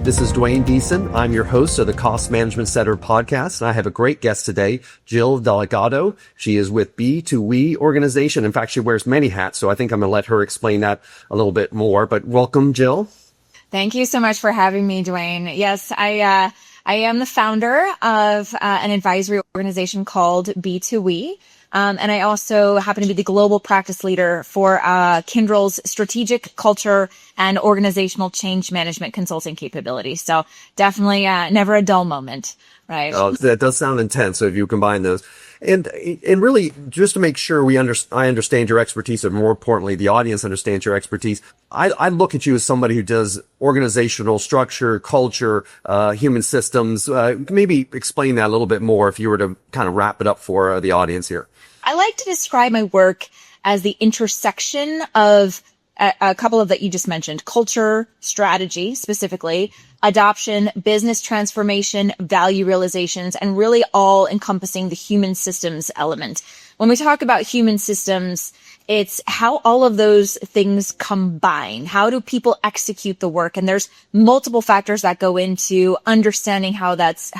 This is Dwayne Deason. I'm your host of the Cost Management Center podcast, and I have a great guest today, Jill Delgado. She is with B2We organization. In fact, she wears many hats, so I think I'm going to let her explain that a little bit more. But welcome, Jill. Thank you so much for having me, Dwayne. Yes, I am the founder of an advisory organization called B2We. And I also happen to be the global practice leader for Kyndryl's strategic culture and organizational change management consulting capabilities. So definitely never a dull moment, right? Oh, that does sound intense. So if you combine those, and really just to make sure I understand your expertise, and more importantly, the audience understands your expertise. I look at you as somebody who does organizational structure, culture, human systems. Maybe explain that a little bit more if you were to kind of wrap it up for the audience here. I like to describe my work as the intersection of a couple of that you just mentioned: culture, strategy, specifically, adoption, business transformation, value realizations, and really all encompassing the human systems element. When we talk about human systems, it's how all of those things combine. How do people execute the work? And there's multiple factors that go into understanding how that's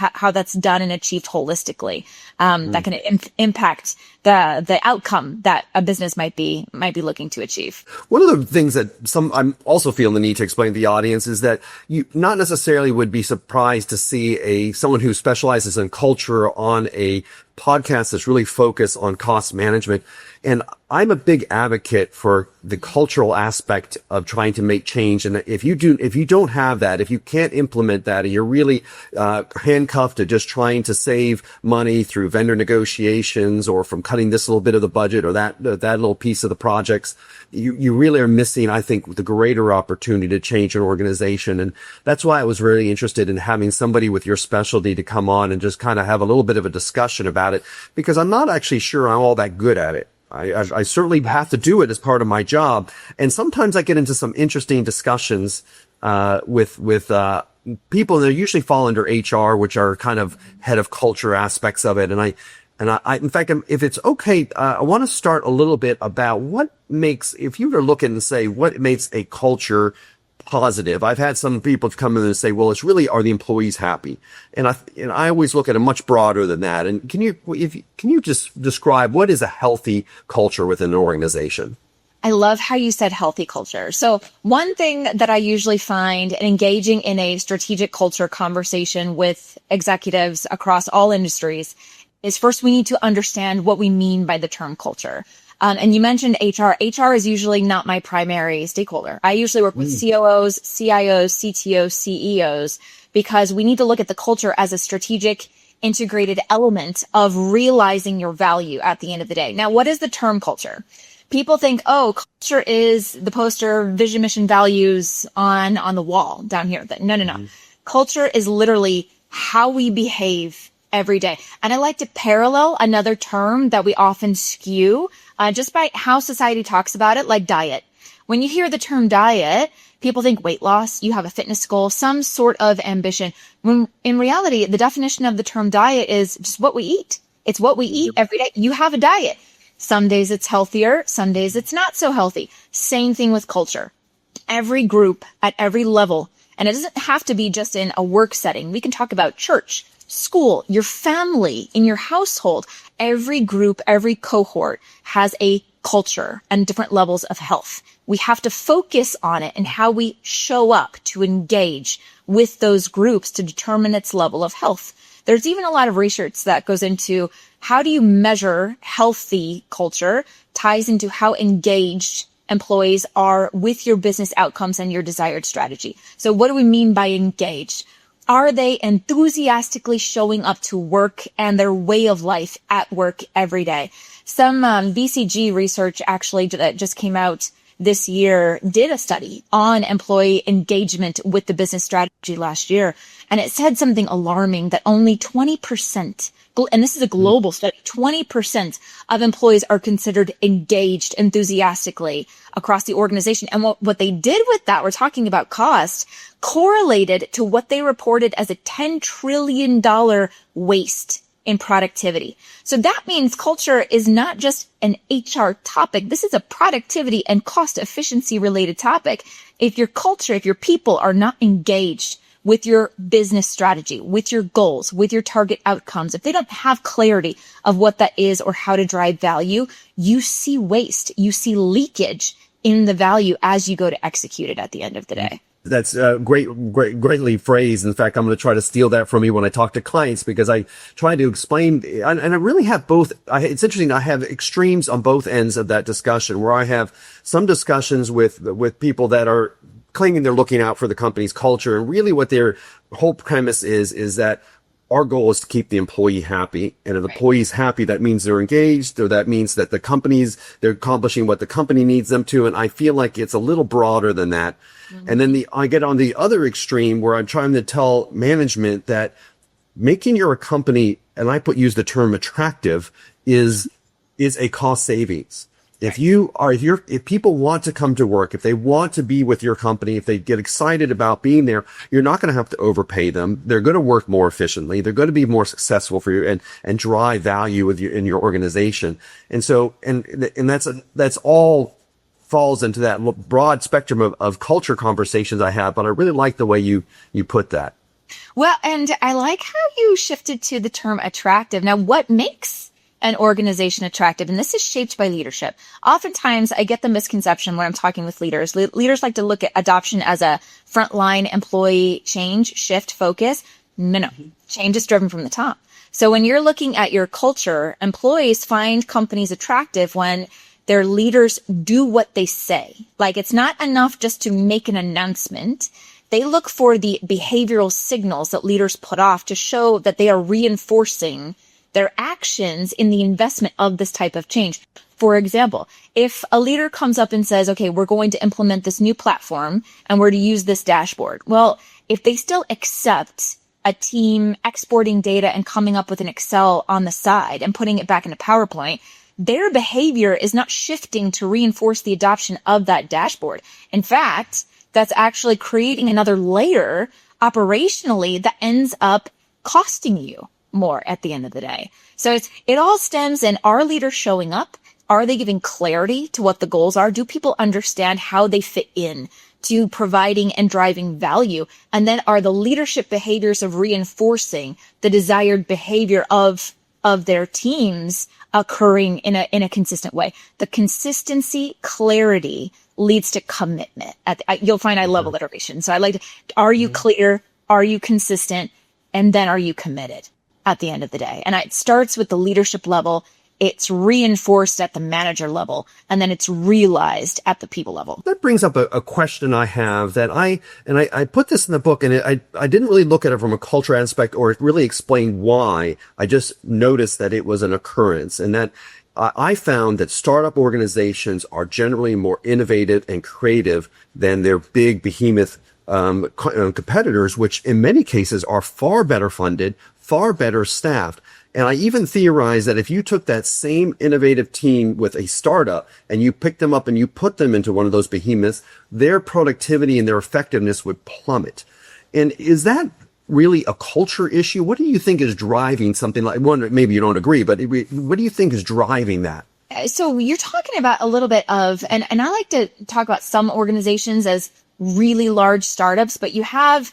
done and achieved holistically. That can impact the outcome that a business might be looking to achieve. One of the things that I'm also feeling the need to explain to the audience is that you not necessarily would be surprised to see someone who specializes in culture on a podcast that's really focused on cost management. And I'm a big advocate for the cultural aspect of trying to make change. And if you don't have that, if you can't implement that, and you're really handcuffed to just trying to save money through vendor negotiations or from cutting this little bit of the budget or that little piece of the projects, you really are missing, I think, the greater opportunity to change an organization. And that's why I was really interested in having somebody with your specialty to come on and just kind of have a little bit of a discussion about it, because I'm not actually sure I'm all that good at it. I certainly have to do it as part of my job. And sometimes I get into some interesting discussions, with people, and they usually fall under HR, which are kind of head of culture aspects of it. And I, in fact, if it's okay, I want to start a little bit about if you were looking and say what makes a culture positive. I've had some people come in and say, well, it's really, are the employees happy? And I always look at it much broader than that. And can you just describe what is a healthy culture within an organization? I love how you said healthy culture. So one thing that I usually find engaging in a strategic culture conversation with executives across all industries is, first, we need to understand what we mean by the term culture. And you mentioned HR. HR is usually not my primary stakeholder. I usually work with COOs, CIOs, CTOs, CEOs, because we need to look at the culture as a strategic, integrated element of realizing your value at the end of the day. Now, what is the term culture? People think, oh, culture is the poster, vision, mission, values on the wall down here. No. Culture is literally how we behave every day. And I like to parallel another term that we often skew just by how society talks about it, like diet. When you hear the term diet, people think weight loss, you have a fitness goal, some sort of ambition. When in reality, the definition of the term diet is just what we eat. It's what we eat every day. You have a diet. Some days it's healthier, some days it's not so healthy. Same thing with culture. Every group at every level, and it doesn't have to be just in a work setting. We can talk about church, school, your family, in your household. Every group, every cohort has a culture and different levels of health. We have to focus on it and how we show up to engage with those groups to determine its level of health. There's even a lot of research that goes into how do you measure healthy culture, ties into how engaged employees are with your business outcomes and your desired strategy. So what do we mean by engaged? Are they enthusiastically showing up to work and their way of life at work every day? Some BCG research actually that just came out this year did a study on employee engagement with the business strategy last year. And it said something alarming that only 20%, and this is a global study, 20% of employees are considered engaged enthusiastically across the organization. And what they did with that, we're talking about cost, correlated to what they reported as a $10 trillion waste in productivity. So that means culture is not just an HR topic. This is a productivity and cost efficiency related topic. If your culture, if your people are not engaged with your business strategy, with your goals, with your target outcomes, if they don't have clarity of what that is or how to drive value, you see waste, you see leakage in the value as you go to execute it at the end of the day. That's greatly phrased. In fact, I'm going to try to steal that from you when I talk to clients, because I try to explain, and I really have both. It's interesting. I have extremes on both ends of that discussion, where I have some discussions with people that are claiming they're looking out for the company's culture, and really what their whole premise is that our goal is to keep the employee happy. And if the employee's happy, that means they're engaged, or that means that they're accomplishing what the company needs them to. And I feel like it's a little broader than that. Mm-hmm. And then I get on the other extreme, where I'm trying to tell management that making your company, and use the term attractive, is a cost savings. If people want to come to work, if they want to be with your company, if they get excited about being there, you're not going to have to overpay them. They're going to work more efficiently. They're going to be more successful for you and drive value in your organization. And so, and that's all falls into that broad spectrum of culture conversations I have, but I really like the way you put that. Well, and I like how you shifted to the term attractive. Now, what makes an organization attractive? And this is shaped by leadership. Oftentimes I get the misconception when I'm talking with leaders. Leaders like to look at adoption as a frontline employee change, shift, focus. No. Change is driven from the top. So when you're looking at your culture, employees find companies attractive when their leaders do what they say. Like, it's not enough just to make an announcement. They look for the behavioral signals that leaders put off to show that they are reinforcing their actions in the investment of this type of change. For example, if a leader comes up and says, okay, we're going to implement this new platform and we're to use this dashboard. Well, if they still accept a team exporting data and coming up with an Excel on the side and putting it back into PowerPoint, their behavior is not shifting to reinforce the adoption of that dashboard. In fact, that's actually creating another layer operationally that ends up costing you more at the end of the day. So it all stems in, are leaders showing up? Are they giving clarity to what the goals are? Do people understand how they fit in to providing and driving value? And then are the leadership behaviors of reinforcing the desired behavior of their teams occurring in a consistent way? The consistency, clarity leads to commitment. You'll find I love alliteration. So I like to, are you clear? Are you consistent? And then are you committed at the end of the day? And it starts with the leadership level. It's reinforced at the manager level, and then it's realized at the people level. That brings up a question I have that I put this in the book, and I didn't really look at it from a culture aspect or really explain why. I just noticed that it was an occurrence, and that I found that startup organizations are generally more innovative and creative than their big behemoth competitors, which in many cases are far better funded, far better staffed. And I even theorize that if you took that same innovative team with a startup and you picked them up and you put them into one of those behemoths, their productivity and their effectiveness would plummet. And is that really a culture issue? What do you think is driving something like, one, maybe you don't agree, but what do you think is driving that? So you're talking about a little bit of, and I like to talk about some organizations as really large startups, but you have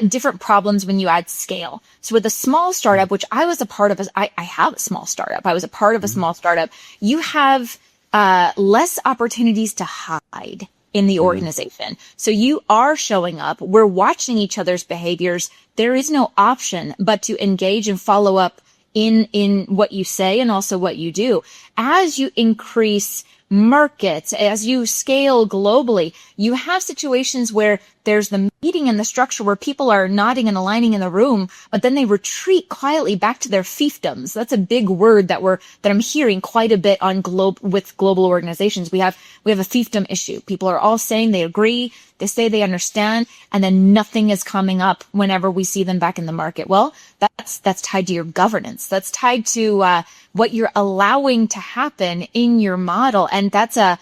different problems when you add scale. So with a small startup, which I was a part of, I have a small startup. I was a part of a small startup. You have less opportunities to hide in the organization. So you are showing up. We're watching each other's behaviors. There is no option but to engage and follow up in what you say and also what you do. As you increase markets, as you scale globally, you have situations where there's the meeting and the structure where people are nodding and aligning in the room, but then they retreat quietly back to their fiefdoms. That's a big word that I'm hearing quite a bit on with global organizations. We have a fiefdom issue. People are all saying they agree, they say they understand, and then nothing is coming up whenever we see them back in the market. Well, that's tied to your governance. That's tied to what you're allowing to happen in your model, and that's an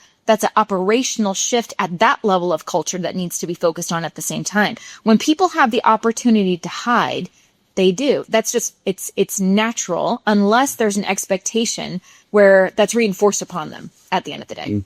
operational shift at that level of culture that needs to be focused on at the same time. When people have the opportunity to hide, they do. That's just, it's natural unless there's an expectation where that's reinforced upon them at the end of the day.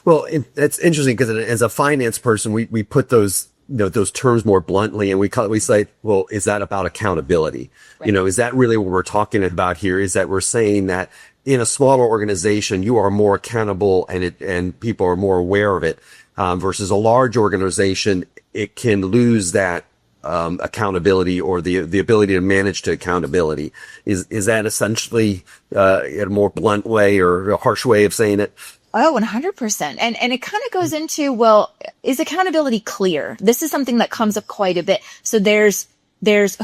Well, that's interesting because as a finance person, we put those those terms more bluntly, and we say, well, is that about accountability? Right. Is that really what we're talking about here? Is that we're saying that in a smaller organization, you are more accountable and people are more aware of it, versus a large organization, it can lose that accountability or the ability to manage to accountability. Is that essentially a more blunt way or a harsh way of saying it? Oh, 100%. And it kind of goes into, well, is accountability clear? This is something that comes up quite a bit. So there's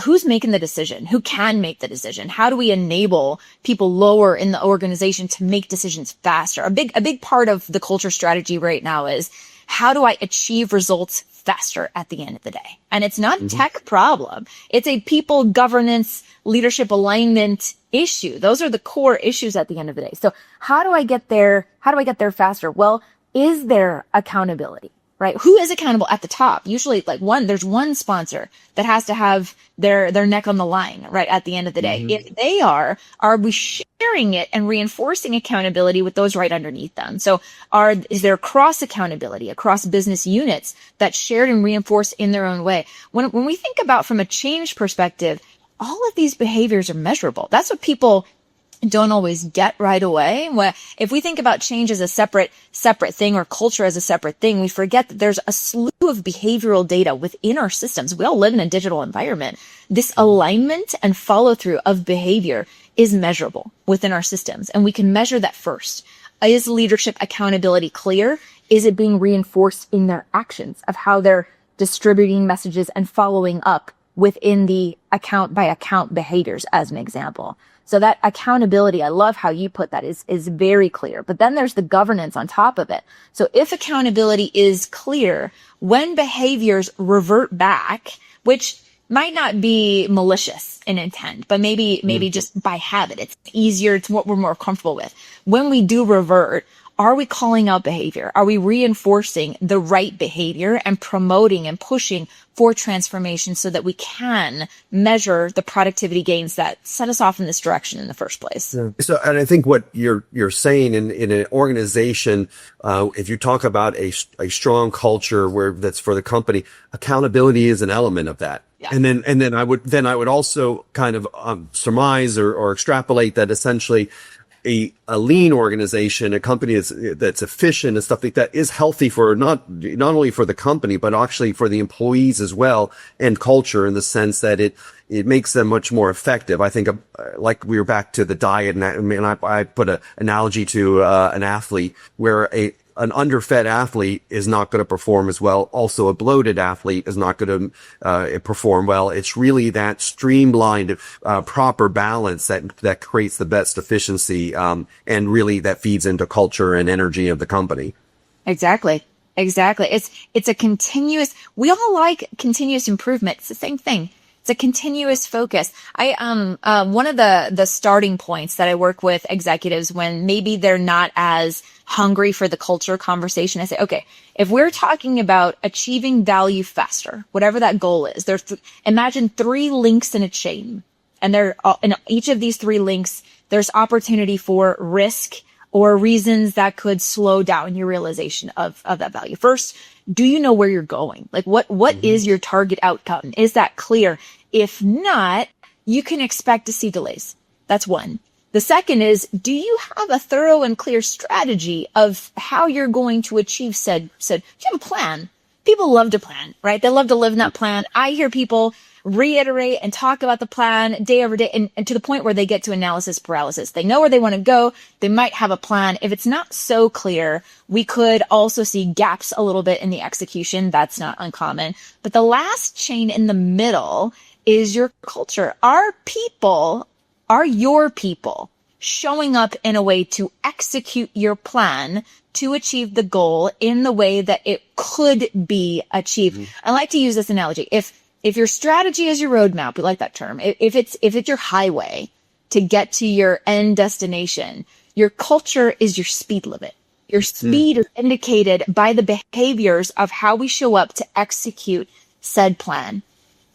who's making the decision? Who can make the decision? How do we enable people lower in the organization to make decisions faster? A big part of the culture strategy right now is, how do I achieve results faster at the end of the day? And it's not a tech problem. It's a people governance, leadership alignment issue. Those are the core issues at the end of the day. So how do I get there? How do I get there faster? Well, is there accountability, right? Who is accountable at the top? Usually there's one sponsor that has to have their neck on the line, right? At the end of the day. If they are we sharing it and reinforcing accountability with those right underneath them? So is there cross accountability across business units that's shared and reinforced in their own way? When we think about from a change perspective, all of these behaviors are measurable. That's what people don't always get right away. If we think about change as a separate thing or culture as a separate thing, we forget that there's a slew of behavioral data within our systems. We all live in a digital environment. This alignment and follow through of behavior is measurable within our systems. And we can measure that first. Is leadership accountability clear? Is it being reinforced in their actions of how they're distributing messages and following up within the account by account behaviors, as an example? So that accountability, I love how you put that, is very clear. But then there's the governance on top of it. So if accountability is clear, when behaviors revert back, which might not be malicious in intent, but maybe just by habit, it's easier, it's what we're more comfortable with. When we do revert, are we calling out behavior? Are we reinforcing the right behavior and promoting and pushing for transformation so that we can measure the productivity gains that set us off in this direction in the first place? Yeah. So, and I think what you're saying in an organization, if you talk about a strong culture that's for the company, accountability is an element of that. Yeah. And then I would also kind of surmise or extrapolate that essentially a lean organization, a company that's efficient and stuff like that, is healthy for not only for the company, but actually for the employees as well, and culture, in the sense that it makes them much more effective. I think, like we were back to the diet, and I put an analogy to an athlete, where an underfed athlete is not going to perform as well. Also, a bloated athlete is not going to perform well. It's really that streamlined, proper balance that creates the best efficiency, and really that feeds into culture and energy of the company. Exactly. It's a continuous. We all like continuous improvement. It's the same thing. It's a continuous focus. One of the starting points that I work with executives when maybe they're not as hungry for the culture conversation, I say, okay, if we're talking about achieving value faster, whatever that goal is, imagine 3 links in a chain. And in each of these 3 links, there's opportunity for risk or reasons that could slow down your realization of that value. First, do you know where you're going? Like what is your target outcome? Is that clear? If not, you can expect to see delays. That's one. The second is, do you have a thorough and clear strategy of how you're going to achieve do you have a plan? People love to plan, right? They love to live in that plan. I hear people reiterate and talk about the plan day over day, and to the point where they get to analysis paralysis. They know where they want to go. They might have a plan. If it's not so clear, we could also see gaps a little bit in the execution. That's not uncommon. But the last chain in the middle is your culture. Are your people showing up in a way to execute your plan to achieve the goal in the way that it could be achieved? I like to use this analogy. If your strategy is your roadmap, we like that term. If it's your highway to get to your end destination, your culture is your speed limit. Your speed is indicated by the behaviors of how we show up to execute said plan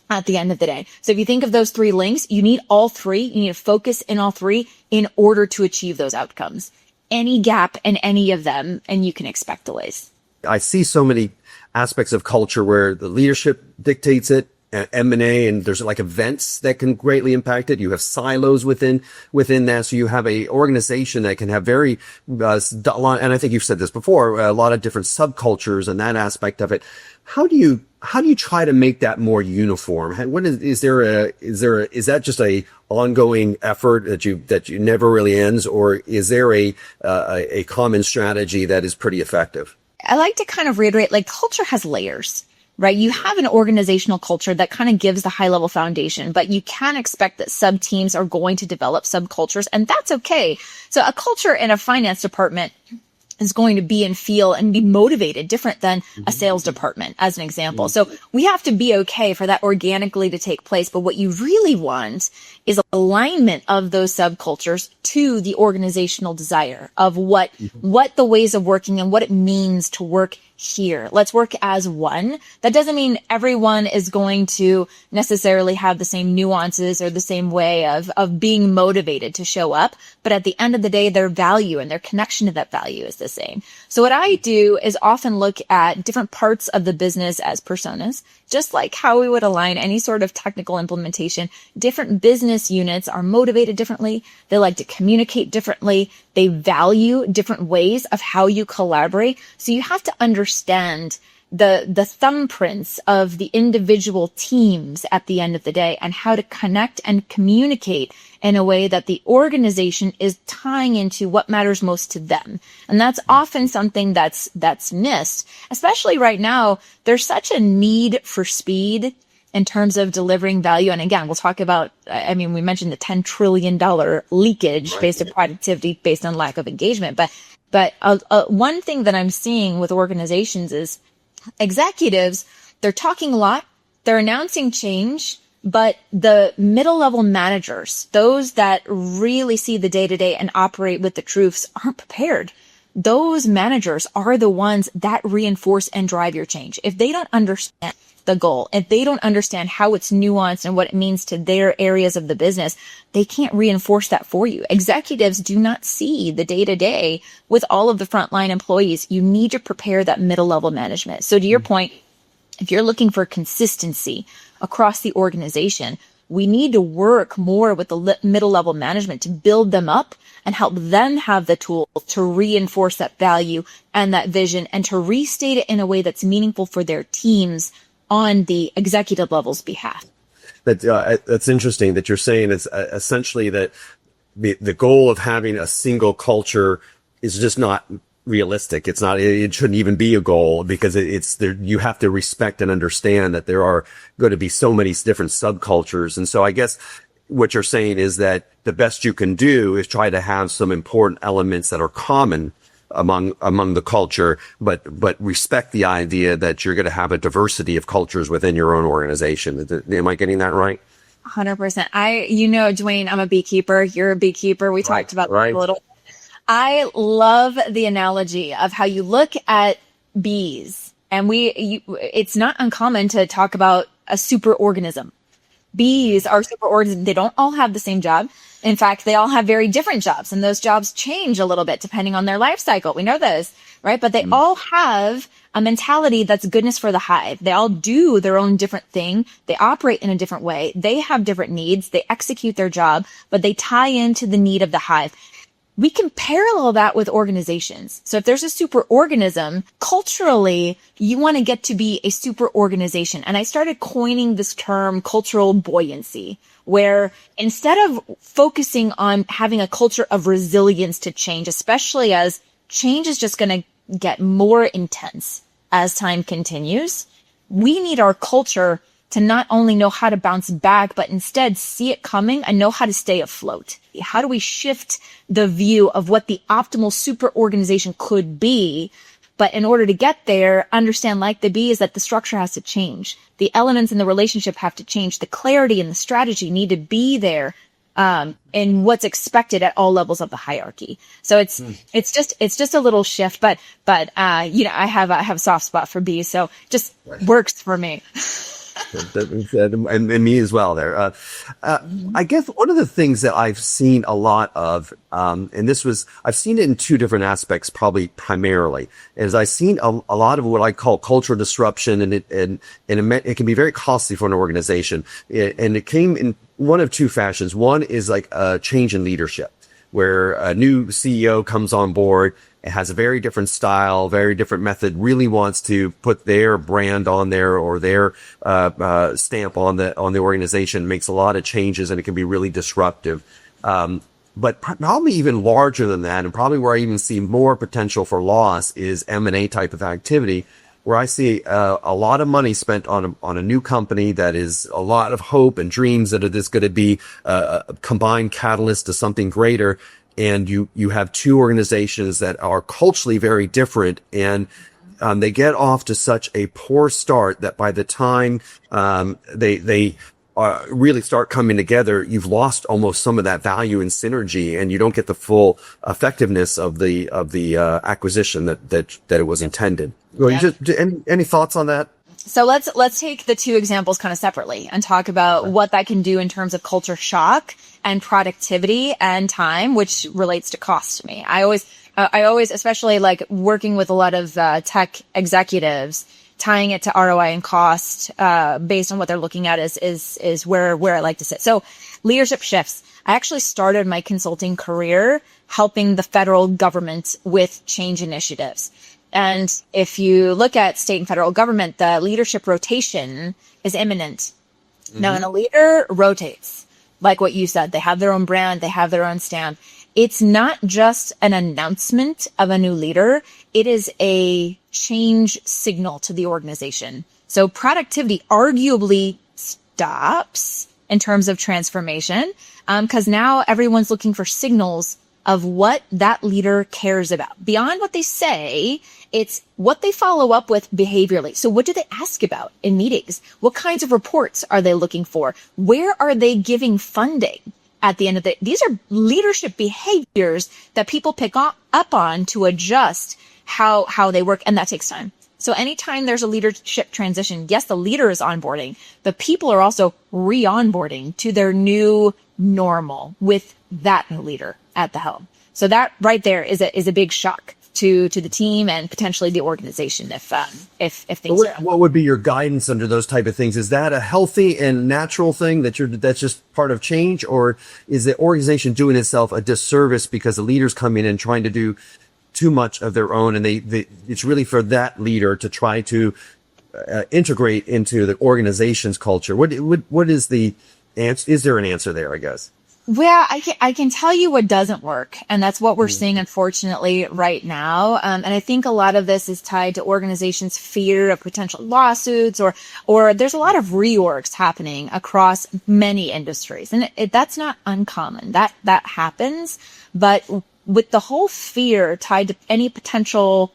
at the end of the day. So if you think of those 3 links, you need all 3. You need to focus in all 3 in order to achieve those outcomes. Any gap in any of them, and you can expect delays. I see so many aspects of culture where the leadership dictates it, M&A, and there's like events that can greatly impact it. You have silos within that. So you have a organization that can have very, and I think you've said this before, a lot of different subcultures and that aspect of it. How do you try to make that more uniform? What is that just a ongoing effort that you never really ends, or is there a common strategy that is pretty effective? I like to kind of reiterate, like, culture has layers, right? You have an organizational culture that kind of gives the high level foundation, but you can expect that sub teams are going to develop subcultures, and that's okay. So a culture in a finance department is going to be and feel and be motivated different than a sales department, as an example. So we have to be okay for that organically to take place. But what you really want is alignment of those subcultures to the organizational desire of what the ways of working and what it means to work here. Let's work as one. That doesn't mean everyone is going to necessarily have the same nuances or the same way of being motivated to show up. But at the end of the day, their value and their connection to that value is the same. So what I do is often look at different parts of the business as personas, just like how we would align any sort of technical implementation. Different business units are motivated differently. They like to communicate differently. They value different ways of how you collaborate. So you have to understand the thumbprints of the individual teams at the end of the day and how to connect and communicate in a way that the organization is tying into what matters most to them. And that's often something that's missed, especially right now. There's such a need for speed in terms of delivering value. And again, we'll talk about, we mentioned the $10 trillion leakage based on productivity, based on lack of engagement. But one thing that I'm seeing with organizations is executives, they're talking a lot, they're announcing change, but the middle level managers, those that really see the day to day and operate with the truths, aren't prepared. Those managers are the ones that reinforce and drive your change. If they don't understand the goal, if they don't understand how it's nuanced and what it means to their areas of the business, they can't reinforce that for you. Executives do not see the day to day with all of the frontline employees. You need to prepare that middle level management. So to your point, if you're looking for consistency across the organization, we need to work more with the middle level management to build them up and help them have the tools to reinforce that value and that vision and to restate it in a way that's meaningful for their teams on the executive level's behalf. That's interesting that you're saying it's essentially that the goal of having a single culture is just not realistic. It shouldn't even be a goal because it's there. You have to respect and understand that there are going to be so many different subcultures. And so I guess what you're saying is that the best you can do is try to have some important elements that are common among the culture, but respect the idea that you're going to have a diversity of cultures within your own organization. Am I getting that right? 100%. Dwayne, I'm a beekeeper. You're a beekeeper. We talked about that a little. I love the analogy of how you look at bees, and it's not uncommon to talk about a superorganism. Bees are superorganisms. They don't all have the same job. In fact, they all have very different jobs, and those jobs change a little bit depending on their life cycle. We know this, right? But they all have a mentality that's goodness for the hive. They all do their own different thing. They operate in a different way. They have different needs. They execute their job, but they tie into the need of the hive. We can parallel that with organizations. So if there's a superorganism, culturally, you want to get to be a superorganization. And I started coining this term cultural buoyancy, where instead of focusing on having a culture of resilience to change, especially as change is just going to get more intense as time continues, we need our culture to not only know how to bounce back, but instead see it coming and know how to stay afloat. How do we shift the view of what the optimal super organization could be? But in order to get there, understand, like the bee, is that the structure has to change. The elements in the relationship have to change. The clarity and the strategy need to be there in what's expected at all levels of the hierarchy. So it's just a little shift, but I have a soft spot for bees, so just works for me. and me as well there. I guess one of the things that I've seen a lot of, and I've seen it in two different aspects, probably primarily, is I've seen a lot of what I call cultural disruption, and it can be very costly for an organization. And it came in one of two fashions. One is like a change in leadership, where a new CEO comes on board. It has a very different style, very different method, really wants to put their brand on there or their stamp on the organization, makes a lot of changes, and it can be really disruptive. But probably even larger than that, and probably where I even see more potential for loss, is M&A type of activity, where I see a lot of money spent on a new company that is a lot of hope and dreams that it is going to be a combined catalyst to something greater. And you have two organizations that are culturally very different, and they get off to such a poor start that by the time they really start coming together, you've lost almost some of that value and synergy, and you don't get the full effectiveness of the acquisition that it was intended. Well, Yeah. Any thoughts on that? So let's take the two examples kind of separately and talk about what that can do in terms of culture shock and productivity and time, which relates to cost to me. I always, especially like working with a lot of tech executives, tying it to ROI and cost based on what they're looking at is where I like to sit. So leadership shifts. I actually started my consulting career helping the federal government with change initiatives. And if you look at state and federal government, the leadership rotation is imminent. Mm-hmm. Now, when a leader rotates, like what you said, they have their own brand, they have their own stamp. It's not just an announcement of a new leader. It is a change signal to the organization. So productivity arguably stops in terms of transformation, because now everyone's looking for signals of what that leader cares about. Beyond what they say, it's what they follow up with behaviorally. So what do they ask about in meetings? What kinds of reports are they looking for? Where are they giving funding at the end of the day? These are leadership behaviors that people pick up on to adjust how they work, and that takes time. So anytime there's a leadership transition, yes, the leader is onboarding, but people are also re-onboarding to their new normal with that new leader at the helm. So that right there is a big shock to the team and potentially the organization if things are. What would be your guidance under those type of things? Is that a healthy and natural thing that's just part of change, or is the organization doing itself a disservice because the leaders come in and trying to do too much of their own, and it's really for that leader to try to integrate into the organization's culture? What is the answer? Is there an answer there, I guess? Well, I can tell you what doesn't work. And that's what we're seeing, unfortunately, right now. And I think a lot of this is tied to organizations' fear of potential lawsuits, or there's a lot of reorgs happening across many industries. And that's not uncommon. That happens. But with the whole fear tied to any potential,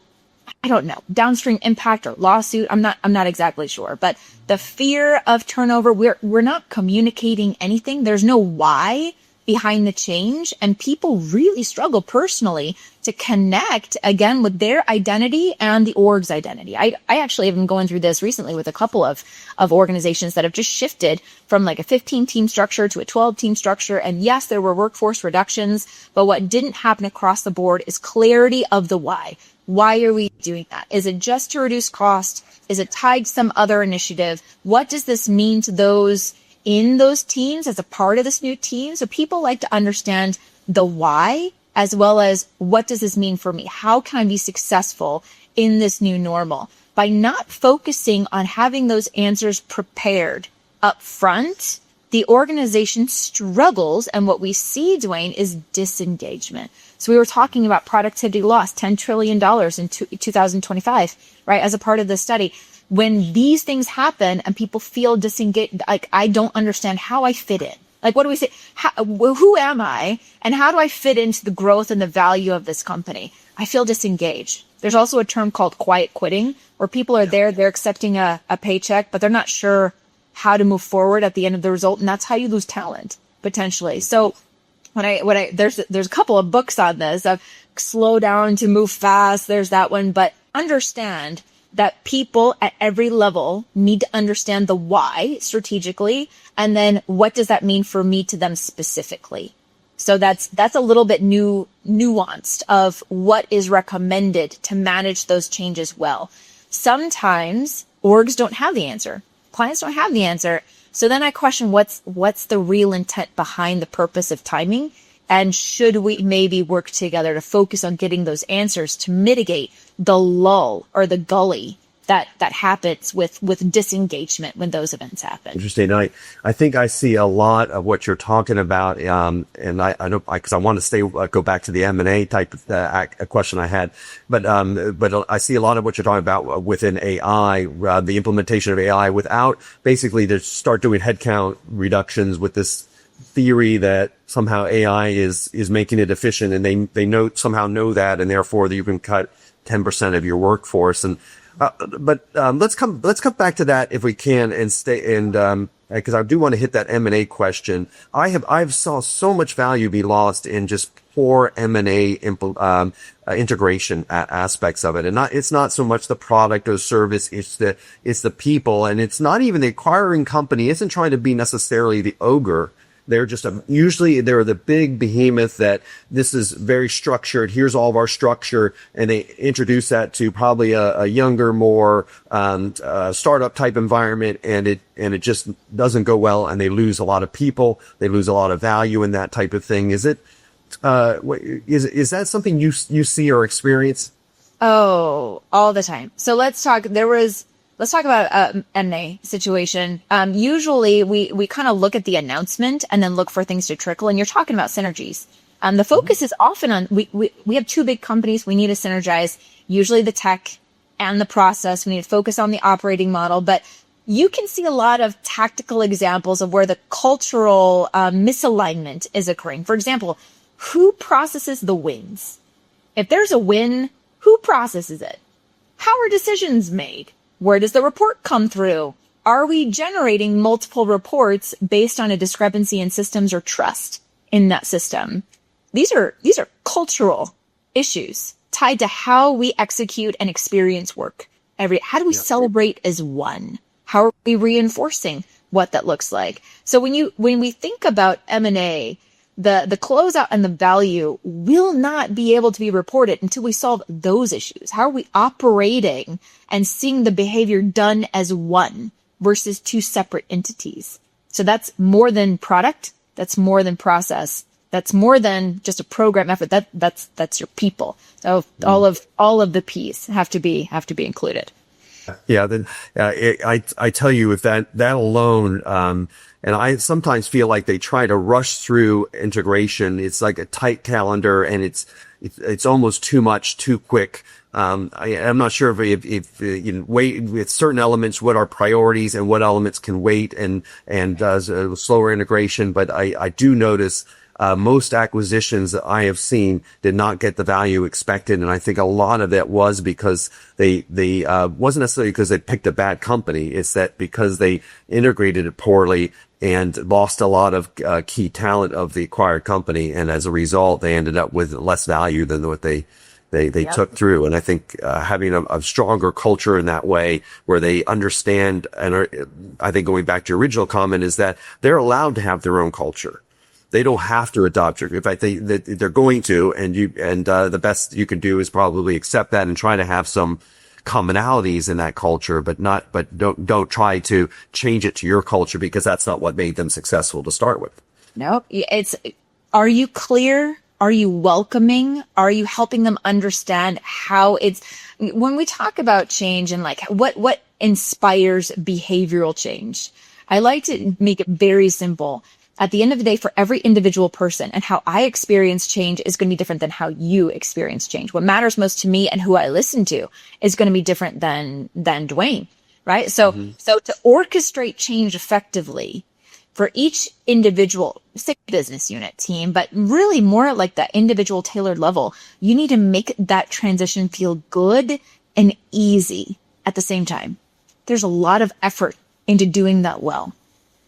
I don't know, downstream impact or lawsuit, I'm not exactly sure, but the fear of turnover, we're not communicating anything. There's no why behind the change, and people really struggle personally to connect again with their identity and the org's identity. I actually have been going through this recently with a couple of organizations that have just shifted from like a 15 team structure to a 12 team structure. And yes, there were workforce reductions, but what didn't happen across the board is clarity of the why. Why are we doing that? Is it just to reduce cost? Is it tied to some other initiative? What does this mean to those in those teams as a part of this new team? So people like to understand the why, as well as what does this mean for me? How can I be successful in this new normal? By not focusing on having those answers prepared up front, the organization struggles. And what we see, Dwayne, is disengagement. So we were talking about productivity loss, $10 trillion in 2025, right? As a part of the study. When these things happen and people feel disengaged, like I don't understand how I fit in. Like, what do we say? Who am I? And how do I fit into the growth and the value of this company? I feel disengaged. There's also a term called quiet quitting, where people are there, they're accepting a paycheck, but they're not sure how to move forward at the end of the result. And that's how you lose talent, potentially. So there's a couple of books on this of slow down to move fast. There's that one, but understand that people at every level need to understand the why strategically. And then what does that mean for me to them specifically? So that's a little bit nuanced of what is recommended to manage those changes well. Sometimes orgs don't have the answer. Clients don't have the answer. So then I question what's the real intent behind the purpose of timing? And should we maybe work together to focus on getting those answers to mitigate the lull or the gully that happens with disengagement when those events happen? Interesting. I think I see a lot of what you're talking about. And I know, cause I want to go back to the M&A type of question I had, but I see a lot of what you're talking about within AI, the implementation of AI without basically to start doing headcount reductions with this theory that somehow AI is making it efficient, and they somehow know that, and therefore that you can cut 10% of your workforce. And let's come back to that if we can, and stay, and because I do want to hit that M&A question. I've saw so much value be lost in just poor M&A integration aspects of it, and it's not so much the product or service, it's the people, and it's not even the acquiring company isn't trying to be necessarily the ogre. They're just usually they're the big behemoth that this is very structured. Here's all of our structure. And they introduce that to probably a younger, more, startup type environment. And it just doesn't go well. And they lose a lot of people. They lose a lot of value in that type of thing. Is that something you see or experience? Oh, all the time. So let's talk about M&A situation. Usually we kind of look at the announcement and then look for things to trickle. And you're talking about synergies. The focus is often on, we have two big companies. We need to synergize usually the tech and the process. We need to focus on the operating model, but you can see a lot of tactical examples of where the cultural misalignment is occurring. For example, who processes the wins? If there's a win, who processes it? How are decisions made? Where does the report come through? Are we generating multiple reports based on a discrepancy in systems or trust in that system? These are cultural issues tied to how we execute and experience work. How do we celebrate as one? How are we reinforcing what that looks like? So when we think about M&A, the closeout and the value will not be able to be reported until we solve those issues. How are we operating and seeing the behavior done as one versus two separate entities? So that's more than product. That's more than process. That's more than just a program effort. That's your people. So all of the P's have to be included. Yeah. Then, I tell you, if that alone, and I sometimes feel like they try to rush through integration. It's like a tight calendar, and it's almost too much, too quick. I'm not sure if you know, wait with certain elements, what are priorities and what elements can wait and does a slower integration. But I do notice, most acquisitions that I have seen did not get the value expected. And I think a lot of that was because they wasn't necessarily because they picked a bad company. It's that because they integrated it poorly and lost a lot of key talent of the acquired company. And as a result, they ended up with less value than what they took through. And I think having a stronger culture in that way where they understand, and I think going back to your original comment, is that they're allowed to have their own culture. They don't have to adopt your, in fact, they're going to, and the best you can do is probably accept that and try to have some commonalities in that culture, but don't try to change it to your culture, because that's not what made them successful to start with. No, are you clear? Are you welcoming? Are you helping them understand how when we talk about change and like what inspires behavioral change? I like to make it very simple. At the end of the day, for every individual person, and how I experience change is going to be different than how you experience change. What matters most to me and who I listen to is going to be different than Dwayne, right? So to orchestrate change effectively for each individual, say business unit team, but really more like that individual tailored level, you need to make that transition feel good and easy at the same time. There's a lot of effort into doing that well.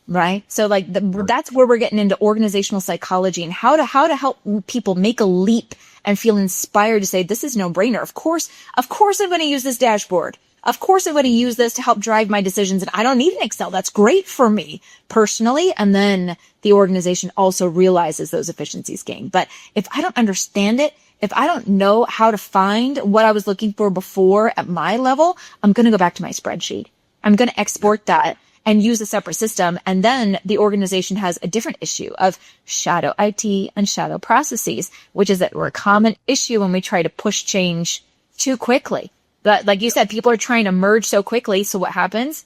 Right. So like that's where we're getting into organizational psychology and how to help people make a leap and feel inspired to say, this is no brainer. Of course I'm going to use this dashboard. Of course, I'm going to use this to help drive my decisions. And I don't need an Excel. That's great for me personally. And then the organization also realizes those efficiencies gained. But if I don't understand it, if I don't know how to find what I was looking for before at my level, I'm going to go back to my spreadsheet. I'm going to export that and use a separate system. And then the organization has a different issue of shadow IT and shadow processes, which is a common issue when we try to push change too quickly. But like you said, people are trying to merge so quickly. So what happens?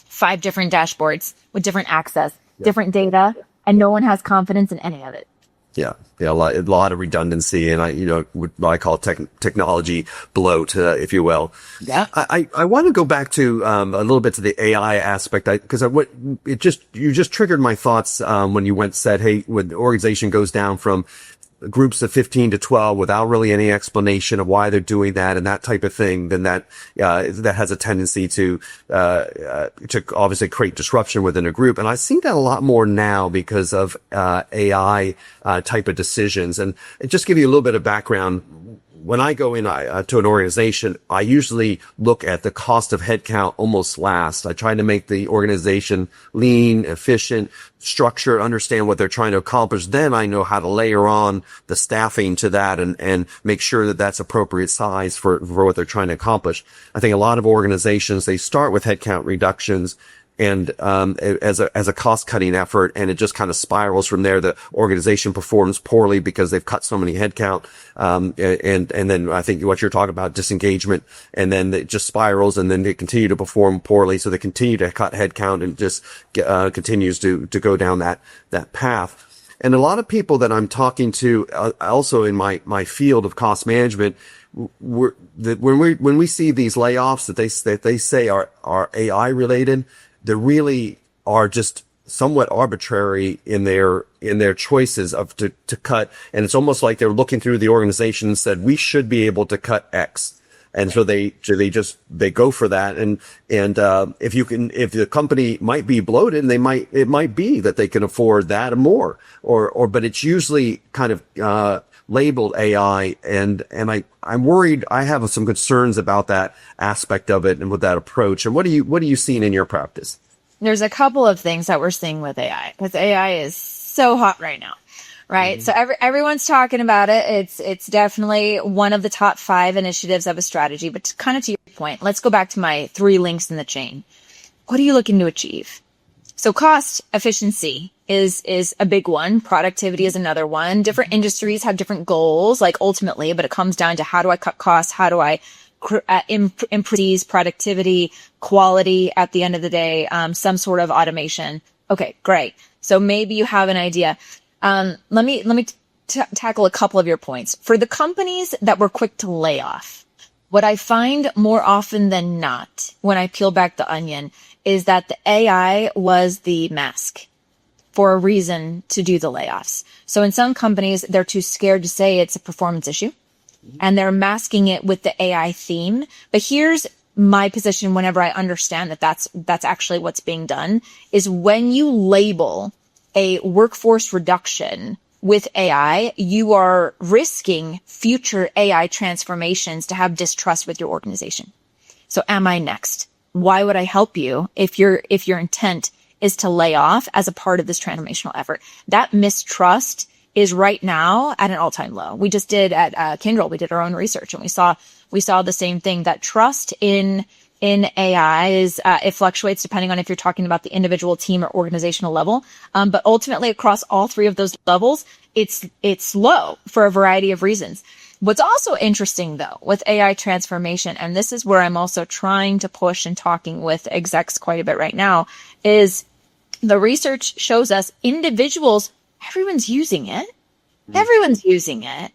5 different dashboards with different access, different data, and no one has confidence in any of it. Yeah. A lot of redundancy and what I call technology bloat, if you will. Yeah. I want to go back to, a little bit to the AI aspect, you just triggered my thoughts, when you said, hey, when the organization goes down from groups of 15 to 12 without really any explanation of why they're doing that and that type of thing, then that has a tendency to obviously create disruption within a group. And I see that a lot more now because of, AI, type of decisions. And just give you a little bit of background. When I go in to an organization, I usually look at the cost of headcount almost last. I try to make the organization lean, efficient, structured, understand what they're trying to accomplish. Then I know how to layer on the staffing to that and make sure that that's appropriate size for what they're trying to accomplish. I think a lot of organizations, they start with headcount reductions and as a cost cutting effort, and it just kind of spirals from there. The organization performs poorly because they've cut so many headcount, and then I think what you're talking about, disengagement, and then it just spirals, and then they continue to perform poorly, so they continue to cut headcount and just continues to go down that path. And a lot of people that I'm talking to, also in my field of cost management, when we see these layoffs that they say are AI related, they really are just somewhat arbitrary in their choices of to cut. And it's almost like they're looking through the organization and said, we should be able to cut X. And so they go for that. And if the company might be bloated, and it might be that they can afford that and more, but it's usually kind of, labeled AI. And I'm worried. I have some concerns about that aspect of it and with that approach. And what are you seeing in your practice? There's a couple of things that we're seeing with AI, because AI is so hot right now, right? Mm-hmm. So everyone's talking about it. It's definitely one of the top 5 initiatives of a strategy. But kind of to your point, let's go back to my 3 links in the chain. What are you looking to achieve? So cost efficiency is a big one. Productivity is another one. Different industries have different goals, like ultimately, but it comes down to, how do I cut costs? How do I improve productivity, quality at the end of the day, some sort of automation. Okay, great. So maybe you have an idea. Let me tackle a couple of your points. For the companies that were quick to lay off, what I find more often than not when I peel back the onion is that the AI was the mask for a reason to do the layoffs. So in some companies, they're too scared to say it's a performance issue, and they're masking it with the AI theme. But here's my position whenever I understand that that's actually what's being done, is when you label a workforce reduction with AI, you are risking future AI transformations to have distrust with your organization. So am I next? Why would I help you if your intent is to lay off as a part of this transformational effort? That mistrust is right now at an all-time low. We just did at Kyndryl, we did our own research, and we saw the same thing, that trust in AI is it fluctuates depending on if you're talking about the individual team or organizational level. But ultimately across all 3 of those levels, it's low for a variety of reasons. What's also interesting though with AI transformation, and this is where I'm also trying to push and talking with execs quite a bit right now, is the research shows us individuals, everyone's using it. Everyone's using it.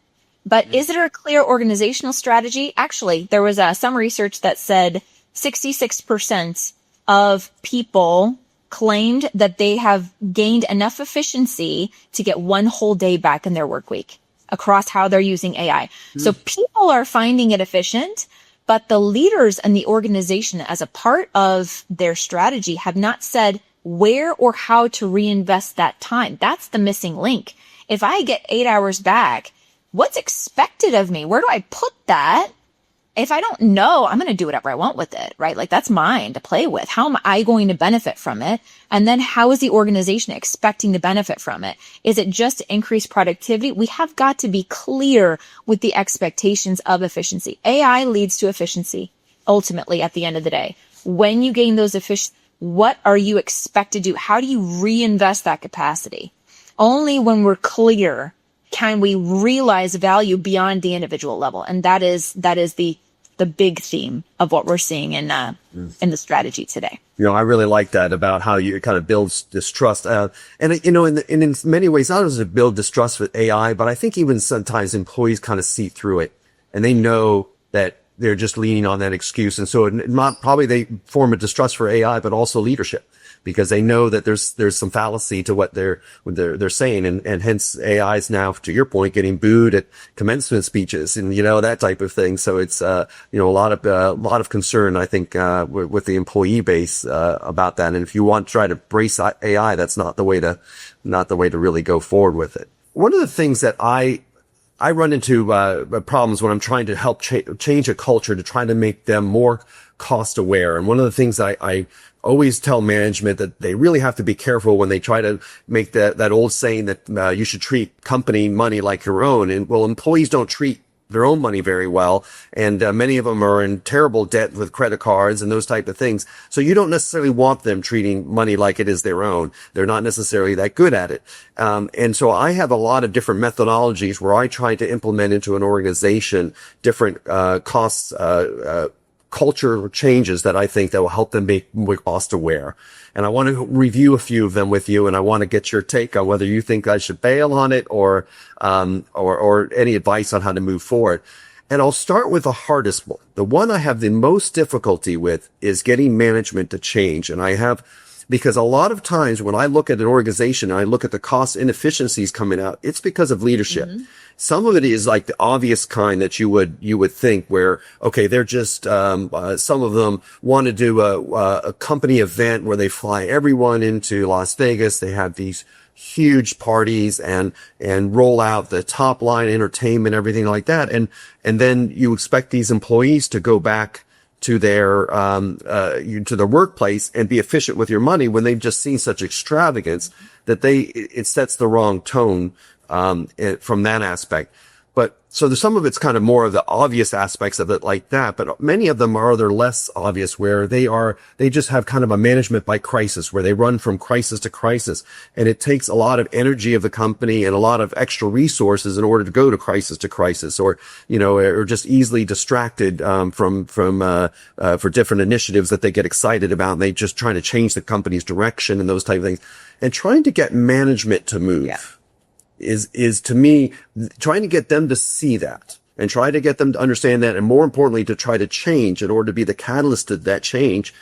But is there a clear organizational strategy? Actually, there was some research that said 66% of people claimed that they have gained enough efficiency to get 1 whole day back in their work week across how they're using AI. So people are finding it efficient, but the leaders and the organization as a part of their strategy have not said where or how to reinvest that time. That's the missing link. If I get 8 hours back, what's expected of me? Where do I put that if I don't know, I'm going to do whatever I want with it, right? Like that's mine to play with. How am I going to benefit from it? And then how is the organization expecting to benefit from it? Is it just increased productivity? We have got to be clear with the expectations of efficiency. AI leads to efficiency ultimately at the end of the day. When you gain those efficiencies, what are you expected to do? How do you reinvest that capacity? Only when we're clear can we realize value beyond the individual level. And that is the big theme of what we're seeing in the strategy today. I really like that about how you kind of builds distrust. And in many ways, not only to build distrust with AI, but I think even sometimes employees kind of see through it and they know that they're just leaning on that excuse. And so probably they form a distrust for AI, but also leadership, because they know that there's some fallacy to what they're saying. And hence AI is now, to your point, getting booed at commencement speeches and, that type of thing. So it's, a lot of concern, I think, with the employee base, about that. And if you want to try to brace AI, that's not the way to really go forward with it. One of the things that I run into problems when I'm trying to help change a culture to try to make them more cost aware. And one of the things I always tell management that they really have to be careful when they try to make that old saying that you should treat company money like your own. And well, employees don't treat their own money very well. And many of them are in terrible debt with credit cards and those type of things. So you don't necessarily want them treating money like it is their own. They're not necessarily that good at it. And so I have a lot of different methodologies where I try to implement into an organization different culture changes that I think that will help them be more cost aware. And I want to review a few of them with you, and I want to get your take on whether you think I should bail on it or any advice on how to move forward. And I'll start with the hardest one. The one I have the most difficulty with is getting management to change. And because a lot of times when I look at an organization and I look at the cost inefficiencies coming out, it's because of leadership. Mm-hmm. Some of it is like the obvious kind that you would think where, okay, they're just, some of them want to do a company event where they fly everyone into Las Vegas. They have these huge parties and roll out the top line entertainment, everything like that. And then you expect these employees to go back to their workplace and be efficient with your money when they've just seen such extravagance that it sets the wrong tone from that aspect. But so there's some of it's kind of more of the obvious aspects of it like that, but many of them are less obvious where they just have kind of a management by crisis where they run from crisis to crisis. And it takes a lot of energy of the company and a lot of extra resources in order to go to crisis or just easily distracted, for different initiatives that they get excited about. And they just trying to change the company's direction and those type of things and trying to get management to move. Yeah. Is to me, trying to get them to see that and try to get them to understand that. And more importantly, to try to change in order to be the catalyst to that change.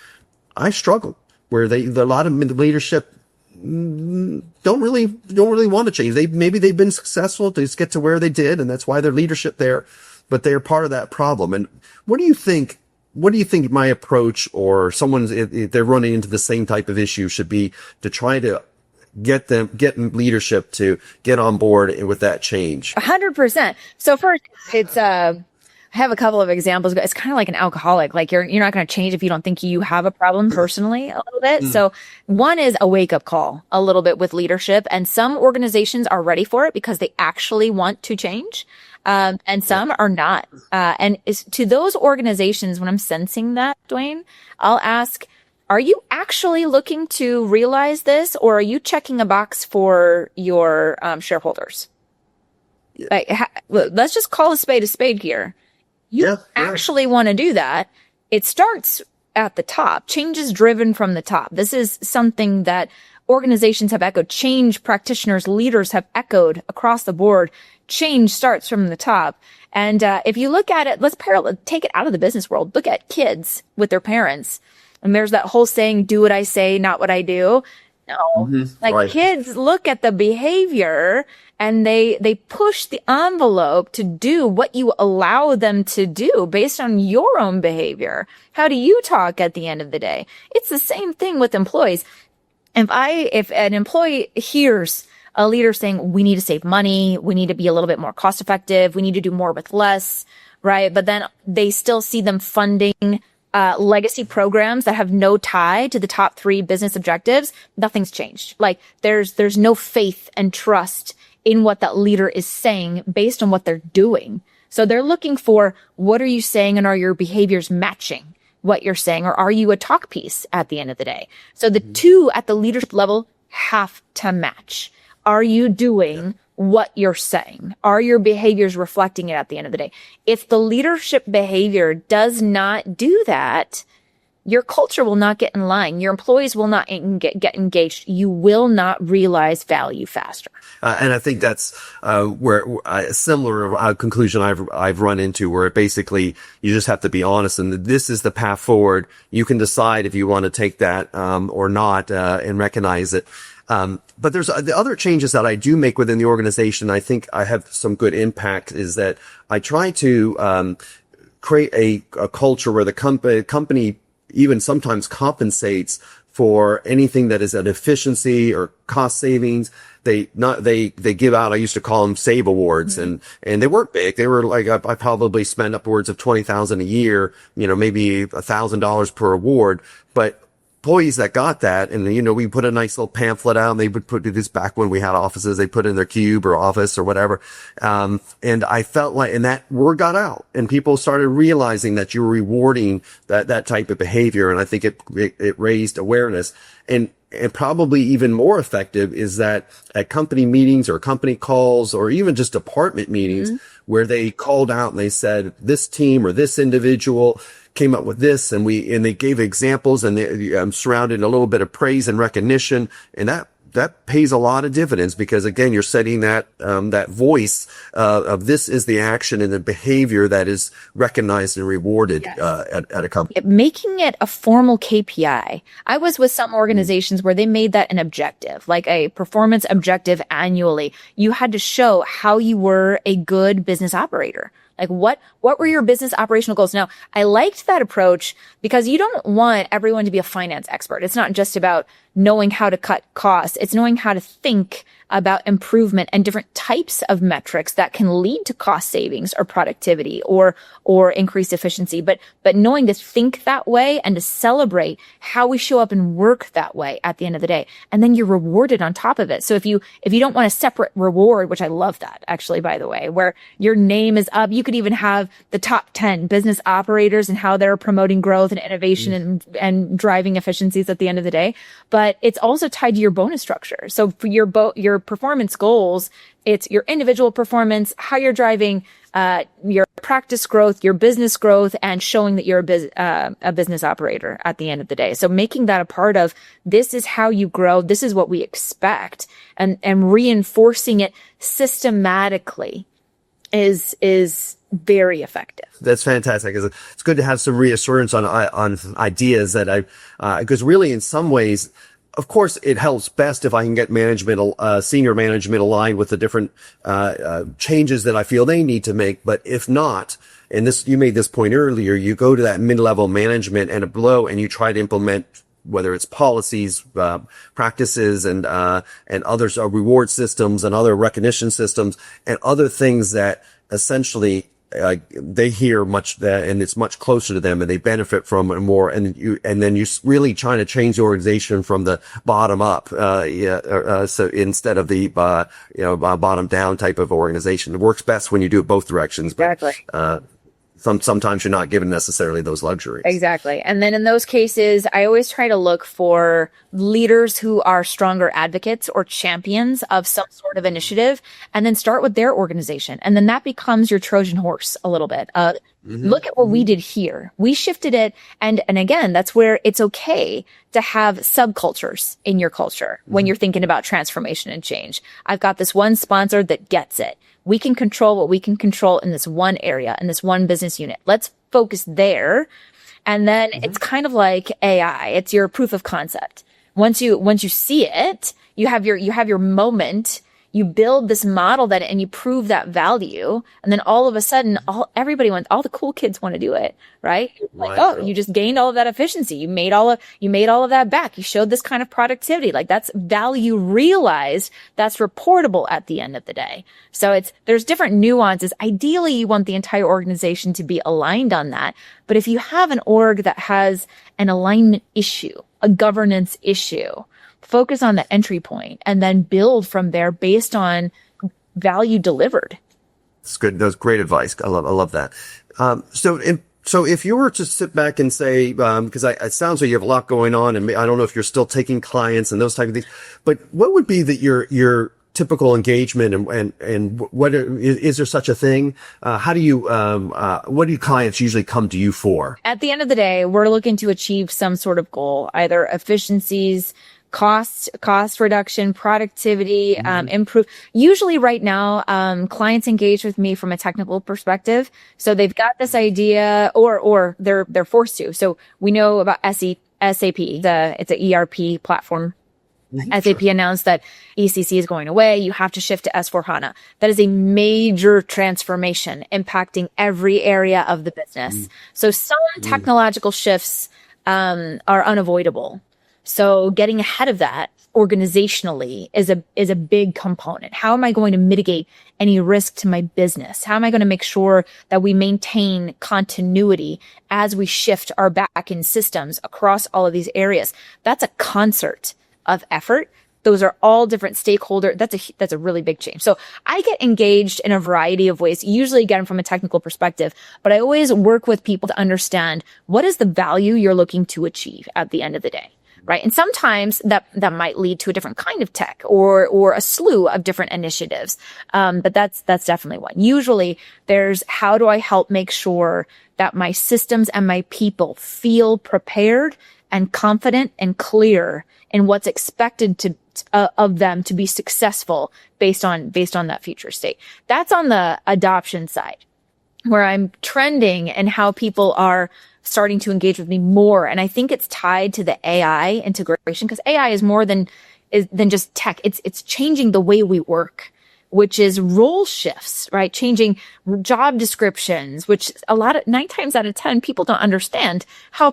I struggle where a lot of leadership don't really want to change. Maybe they've been successful to just get to where they did. And that's why they're leadership there, but they're part of that problem. And what do you think my approach or if they're running into the same type of issue should be to try to get leadership to get on board with that change? 100%. So first, it's, I have a couple of examples. It's kind of like an alcoholic. Like you're not going to change if you don't think you have a problem personally a little bit. So one is a wake up call a little bit with leadership. And some organizations are ready for it because they actually want to change. And some are not. And to those organizations, when I'm sensing that, Dwayne, I'll ask, are you actually looking to realize this, or are you checking a box for your shareholders? Like, let's just call a spade here. You actually want to do that. It starts at the top. Change is driven from the top. This is something that organizations have echoed. Change practitioners, leaders have echoed across the board. Change starts from the top. And if you look at it, take it out of the business world. Look at kids with their parents. And there's that whole saying, do what I say, not what I do. No, kids look at the behavior and they push the envelope to do what you allow them to do based on your own behavior. How do you talk at the end of the day? It's the same thing with employees. If an employee hears a leader saying, we need to save money, we need to be a little bit more cost effective, we need to do more with less, right? But then they still see them funding legacy programs that have no tie to the top 3 business objectives. Nothing's changed. Like there's no faith and trust in what that leader is saying based on what they're doing. So they're looking for, what are you saying, and are your behaviors matching what you're saying, or are you a talk piece at the end of the day? So the two at the leadership level have to match. Are you doing what you're saying? Are your behaviors reflecting it at the end of the day? If the leadership behavior does not do that, your culture will not get in line. Your employees will not get engaged. You will not realize value faster. And I think that's where a similar conclusion I've run into, where basically you just have to be honest, and this is the path forward. You can decide if you want to take that or not, and recognize it. But there's the other changes that I do make within the organization. I think I have some good impact, is that I try to create a culture where the company even sometimes compensates for anything that is an efficiency or cost savings. They give out, I used to call them save awards, and they weren't big. They were like, I probably spend upwards of $20,000 a year, maybe $1,000 per award. But employees that got that, and we put a nice little pamphlet out, and they would put this back when we had offices, they put in their cube or office or whatever. And I felt like, and that word got out, and people started realizing that you were rewarding that type of behavior. And I think it raised awareness. And probably even more effective is that at company meetings or company calls or even just department meetings, where they called out and they said, this team or this individual came up with this, and they gave examples, and they surrounded a little bit of praise and recognition, and that pays a lot of dividends, because again, you're setting that voice of this is the action and the behavior that is recognized and rewarded at a company. Making it a formal KPI. I was with some organizations where they made that an objective, like a performance objective annually. You had to show how you were a good business operator. Like what were your business operational goals? Now, I liked that approach because you don't want everyone to be a finance expert. It's not just about knowing how to cut costs. It's knowing how to think about improvement and different types of metrics that can lead to cost savings or productivity or increased efficiency. But knowing to think that way and to celebrate how we show up and work that way at the end of the day. And then you're rewarded on top of it. So if you don't want a separate reward, which I love that actually, by the way, where your name is up, you could even have the top 10 business operators and how they're promoting growth and innovation and driving efficiencies at the end of the day. But it's also tied to your bonus structure. So for your performance goals, it's your individual performance, how you're driving your practice growth, your business growth, and showing that you're a business operator at the end of the day. So making that a part of, this is how you grow, this is what we expect, and reinforcing it systematically is very effective. That's fantastic. It's good to have some reassurance on ideas that because really in some ways, of course, it helps best if I can get senior management aligned with the different changes that I feel they need to make. But if not, and you made this point earlier, you go to that mid-level management and below, and you try to implement, whether it's policies, practices, and others, reward systems and other recognition systems and other things that essentially they hear much that, and it's much closer to them, and they benefit from it more. And then you're really trying to change the organization from the bottom up. So instead of the, bottom down type of organization, it works best when you do it both directions. Exactly. But, sometimes you're not given necessarily those luxuries. Exactly. And then in those cases, I always try to look for leaders who are stronger advocates or champions of some sort of initiative, and then start with their organization. And then that becomes your Trojan horse a little bit. Look at what we did here. We shifted it. And again, that's where it's okay to have subcultures in your culture when you're thinking about transformation and change. I've got this one sponsor that gets it. We can control what we can control in this one area, in this one business unit. Let's focus there. And then it's kind of like AI. It's your proof of concept. Once you see it, you have your moment. you build this model that, and you prove that value. And then all of a sudden, all the cool kids want to do it, right? Like, oh, you just gained all of that efficiency. You made all of that back. You showed this kind of productivity. Like, that's value realized. That's reportable at the end of the day. So there's different nuances. Ideally, you want the entire organization to be aligned on that. But if you have an org that has an alignment issue, a governance issue, focus on the entry point and then build from there based on value delivered. That's good. That's great advice. I love that. So if you were to sit back and say, because it sounds like you have a lot going on, and I don't know if you're still taking clients and those type of things, but what would be your typical engagement, and what is there such a thing? What do clients usually come to you for? At the end of the day, we're looking to achieve some sort of goal, either efficiencies, cost reduction, productivity, improve. Usually right now, clients engage with me from a technical perspective. So they've got this idea, or they're forced to. So we know about SAP. It's an ERP platform. SAP announced that ECC is going away. You have to shift to S/4HANA. That is a major transformation impacting every area of the business. So some technological shifts are unavoidable. So getting ahead of that organizationally is a big component. How am I going to mitigate any risk to my business? How am I going to make sure that we maintain continuity as we shift our back-end systems across all of these areas? That's a concert of effort. Those are all different stakeholders. That's a really big change. So I get engaged in a variety of ways, usually again from a technical perspective, but I always work with people to understand what is the value you're looking to achieve at the end of the day. Right. And sometimes that might lead to a different kind of tech or a slew of different initiatives. But that's definitely one. Usually there's how do I help make sure that my systems and my people feel prepared and confident and clear in what's expected of them to be successful based on that future state. That's on the adoption side, where I'm trending and how people are starting to engage with me more. And I think it's tied to the AI integration, because AI is more than just tech. It's changing the way we work, which is role shifts, right? Changing job descriptions, which 9 times out of 10, people don't understand how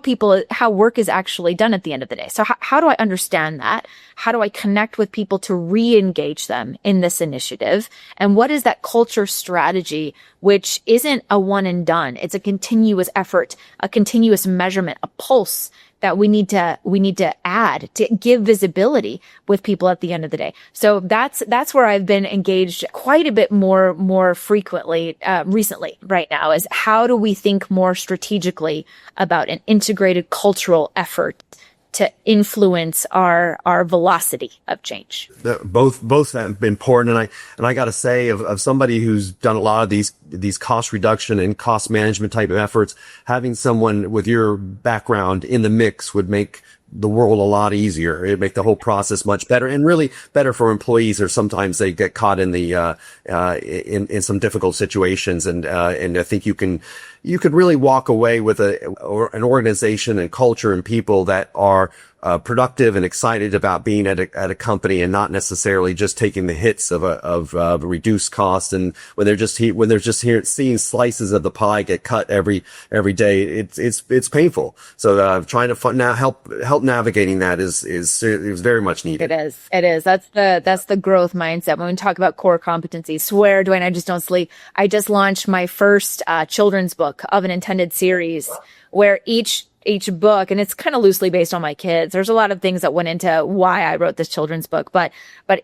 work is actually done at the end of the day. So how do I understand that? How do I connect with people to re-engage them in this initiative? And what is that culture strategy, which isn't a one and done? It's a continuous effort, a continuous measurement, a pulse that we need to add to give visibility with people at the end of the day. So that's where I've been engaged quite a bit more frequently, recently right now, is how do we think more strategically about an integrated cultural effort to influence our velocity of change. Both important. And I got to say, of somebody who's done a lot of these cost reduction and cost management type of efforts, having someone with your background in the mix would make the world a lot easier. It'd make the whole process much better, and really better for employees, or sometimes they get caught in in some difficult situations. And I think you could really walk away with an organization and culture and people that are productive and excited about being at a company, and not necessarily just taking the hits of a reduced cost. And when they're just here seeing slices of the pie get cut every day, it's painful. So trying to now help navigating that is very much needed. It is. That's the growth mindset. When we talk about core competencies, swear, Dwayne, I just don't sleep. I just launched my first children's book of an intended series, where each book, and it's kind of loosely based on my kids. There's a lot of things that went into why I wrote this children's book, but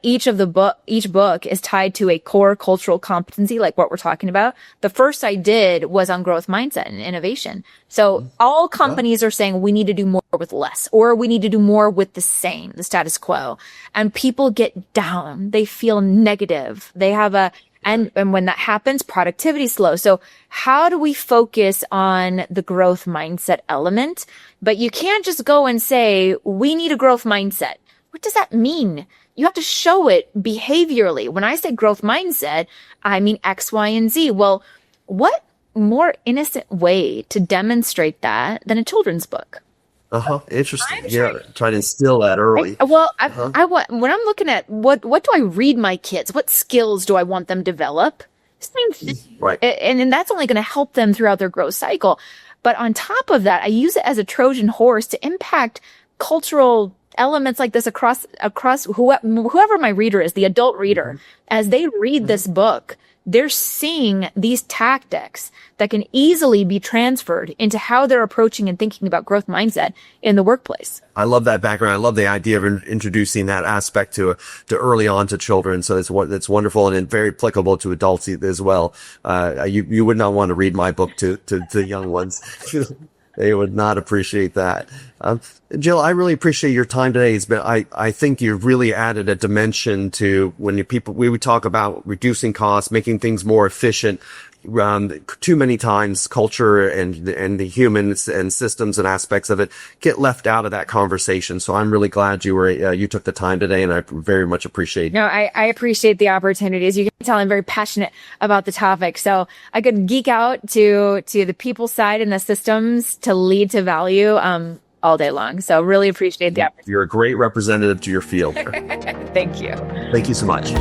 each book is tied to a core cultural competency, like what we're talking about. The first I did was on growth mindset and innovation. So all companies are saying we need to do more with less, or we need to do more with the same, the status quo. And people get down. They feel negative. They have and when that happens, productivity slows. So how do we focus on the growth mindset element? But you can't just go and say, we need a growth mindset. What does that mean? You have to show it behaviorally. When I say growth mindset, I mean X, Y, and Z. Well, what more innocent way to demonstrate that than a children's book? Interesting. Yeah. Try to instill that early. Well, I want, when I'm looking at what do I read my kids? What skills do I want them develop? Same thing. Right. And that's only going to help them throughout their growth cycle. But on top of that, I use it as a Trojan horse to impact cultural elements like this across whoever my reader is, the adult reader. As they read this book, they're seeing these tactics that can easily be transferred into how they're approaching and thinking about growth mindset in the workplace. I love that background. I love the idea of introducing that aspect to early on to children. So it's wonderful and very applicable to adults as well. You would not want to read my book to young ones. They would not appreciate that. Jill, I really appreciate your time today. I think you've really added a dimension to we would talk about reducing costs, making things more efficient. Too many times culture and the humans and systems and aspects of it get left out of that conversation. So I'm really glad you took the time today, and I very much appreciate it. No, I appreciate the opportunities. You can tell I'm very passionate about the topic. So I could geek out to the people side and the systems to lead to value all day long. So really appreciate the opportunity. You're a great representative to your field. Thank you. Thank you so much.